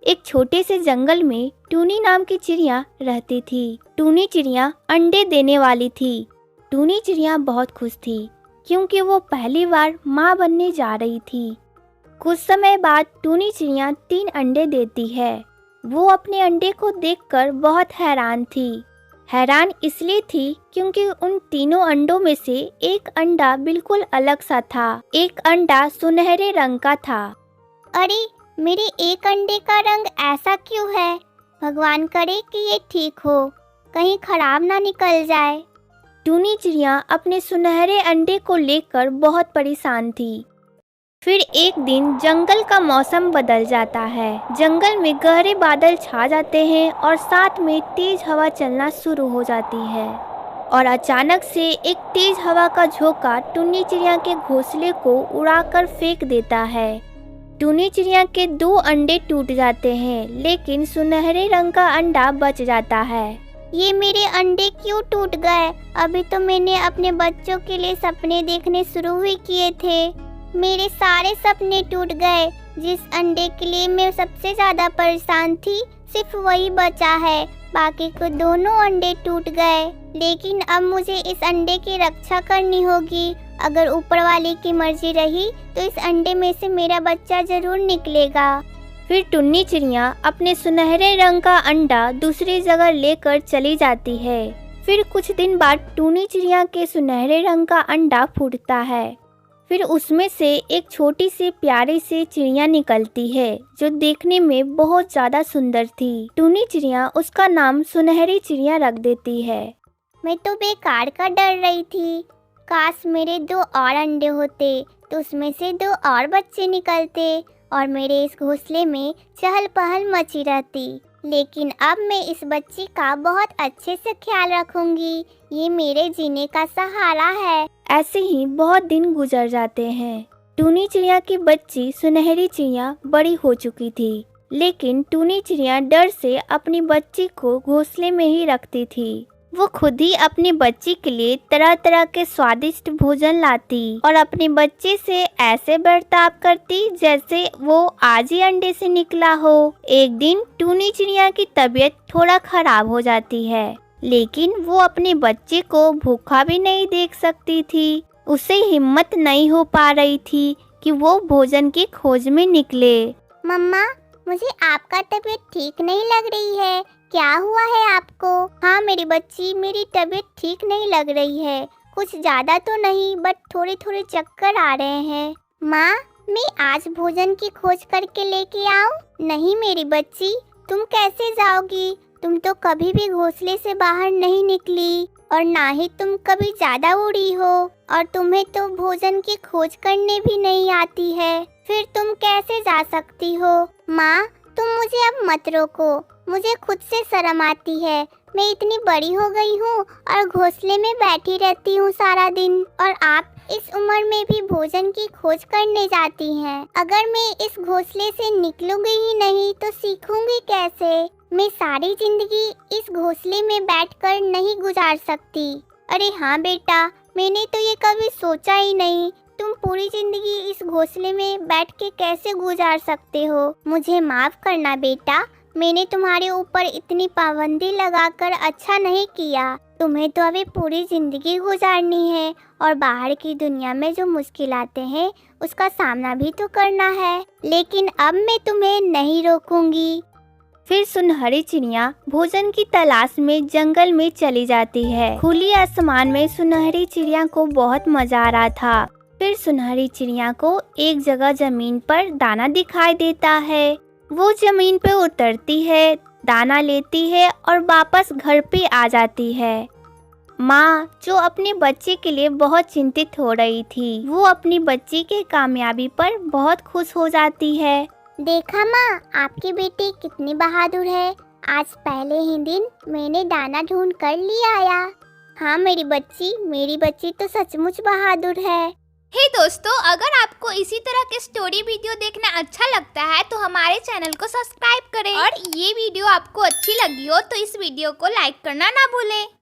एक छोटे से जंगल में टूनी नाम की चिड़िया रहती थी। टूनी चिड़िया अंडे देने वाली थी। टूनी चिड़िया बहुत खुश थी क्योंकि वो पहली बार माँ बनने जा रही थी। कुछ समय बाद टूनी चिड़िया 3 अंडे देती है। वो अपने अंडे को देखकर बहुत हैरान थी। हैरान इसलिए थी क्योंकि उन तीनों अंडों में से एक अंडा बिल्कुल अलग सा था। एक अंडा सुनहरे रंग का था। अरे, मेरे एक अंडे का रंग ऐसा क्यों है? भगवान करे कि ये ठीक हो, कहीं खराब ना निकल जाए। टूनी चिड़िया अपने सुनहरे अंडे को लेकर बहुत परेशान थी। फिर एक दिन जंगल का मौसम बदल जाता है। जंगल में गहरे बादल छा जाते हैं और साथ में तेज हवा चलना शुरू हो जाती है। और अचानक से एक तेज हवा का झोंका टूनी चिड़िया के घोंसले को उड़ाकर फेंक देता है। टूनी चिड़िया के 2 अंडे टूट जाते हैं, लेकिन सुनहरे रंग का अंडा बच जाता है। ये मेरे अंडे क्यों टूट गए? अभी तो मैंने अपने बच्चों के लिए सपने देखने शुरू ही किए थे। मेरे सारे सपने टूट गए। जिस अंडे के लिए मैं सबसे ज्यादा परेशान थी, सिर्फ वही बचा है। बाकी के दोनों अंडे टूट गए। लेकिन अब मुझे इस अंडे की रक्षा करनी होगी। अगर ऊपर वाले की मर्जी रही तो इस अंडे में से मेरा बच्चा जरूर निकलेगा। फिर टुन्नी चिड़िया अपने सुनहरे रंग का अंडा दूसरी जगह लेकर चली जाती है। फिर कुछ दिन बाद टूनी चिड़िया के सुनहरे रंग का अंडा फूटता है। फिर उसमें से एक छोटी सी प्यारी सी चिड़िया निकलती है जो देखने में बहुत ज्यादा सुंदर थी। टूनी चिड़िया उसका नाम सुनहरी चिड़िया रख देती है। मैं तो बेकार का डर रही थी। काश मेरे 2 और अंडे होते तो उसमें से 2 और बच्चे निकलते और मेरे इस घोंसले में चहल पहल मची रहती। लेकिन अब मैं इस बच्ची का बहुत अच्छे से ख्याल रखूंगी। ये मेरे जीने का सहारा है। ऐसे ही बहुत दिन गुजर जाते हैं। टूनी चिड़िया की बच्ची सुनहरी चिड़िया बड़ी हो चुकी थी, लेकिन टूनी चिड़िया डर से अपनी बच्ची को घोंसले में ही रखती थी। वो खुद ही अपनी बच्ची के लिए तरह तरह के स्वादिष्ट भोजन लाती और अपनी बच्चे से ऐसे बर्ताव करती जैसे वो आज ही अंडे से निकला हो। एक दिन टूनी चिड़िया की तबीयत थोड़ा खराब हो जाती है, लेकिन वो अपने बच्चे को भूखा भी नहीं देख सकती थी। उसे हिम्मत नहीं हो पा रही थी कि वो भोजन की खोज में निकले। मम्मा, मुझे आपका तबीयत ठीक नहीं लग रही है। क्या हुआ है आपको? हाँ मेरी बच्ची, मेरी तबीयत ठीक नहीं लग रही है। कुछ ज्यादा तो नहीं, बट थोड़े थोड़े चक्कर आ रहे हैं। माँ, मैं आज भोजन की खोज करके लेके आऊँ? नहीं मेरी बच्ची, तुम कैसे जाओगी? तुम तो कभी भी घोंसले से बाहर नहीं निकली और ना ही तुम कभी ज्यादा उड़ी हो, और तुम्हें तो भोजन की खोज करने भी नहीं आती है। फिर तुम कैसे जा सकती हो? माँ, तुम मुझे अब मत रोको। मुझे खुद से शर्म आती है। मैं इतनी बड़ी हो गई हूँ और घोंसले में बैठी रहती हूँ सारा दिन, और आप इस उम्र में भी भोजन की खोज करने जाती हैं। अगर मैं इस घोंसले से निकलूंगी ही नहीं तो सीखूंगी कैसे? मैं सारी जिंदगी इस घोंसले में बैठकर नहीं गुजार सकती। अरे हाँ बेटा, मैंने तो ये कभी सोचा ही नहीं। तुम पूरी जिंदगी इस घोंसले में बैठ के कैसे गुजार सकते हो? मुझे माफ करना बेटा, मैंने तुम्हारे ऊपर इतनी पाबंदी लगाकर अच्छा नहीं किया। तुम्हें तो अभी पूरी जिंदगी गुजारनी है और बाहर की दुनिया में जो मुश्किलातें हैं उसका सामना भी तो करना है। लेकिन अब मैं तुम्हें नहीं रोकूंगी। फिर सुनहरी चिड़िया भोजन की तलाश में जंगल में चली जाती है। खुली आसमान में सुनहरी चिड़िया को बहुत मजा आ रहा था। फिर सुनहरी चिड़िया को एक जगह जमीन पर दाना दिखाई देता है। वो जमीन पे उतरती है, दाना लेती है और वापस घर पे आ जाती है। माँ, जो अपने बच्चे के लिए बहुत चिंतित हो रही थी, वो अपनी बच्ची के कामयाबी पर बहुत खुश हो जाती है। देखा माँ, आपकी बेटी कितनी बहादुर है। आज पहले ही दिन मैंने दाना ढूंढ कर लिया आया। हाँ मेरी बच्ची तो सचमुच बहादुर है। हे दोस्तों, अगर आपको इसी तरह के स्टोरी वीडियो देखना अच्छा लगता है तो हमारे चैनल को सब्सक्राइब करें, और ये वीडियो आपको अच्छी लगी हो तो इस वीडियो को लाइक करना ना भूलें।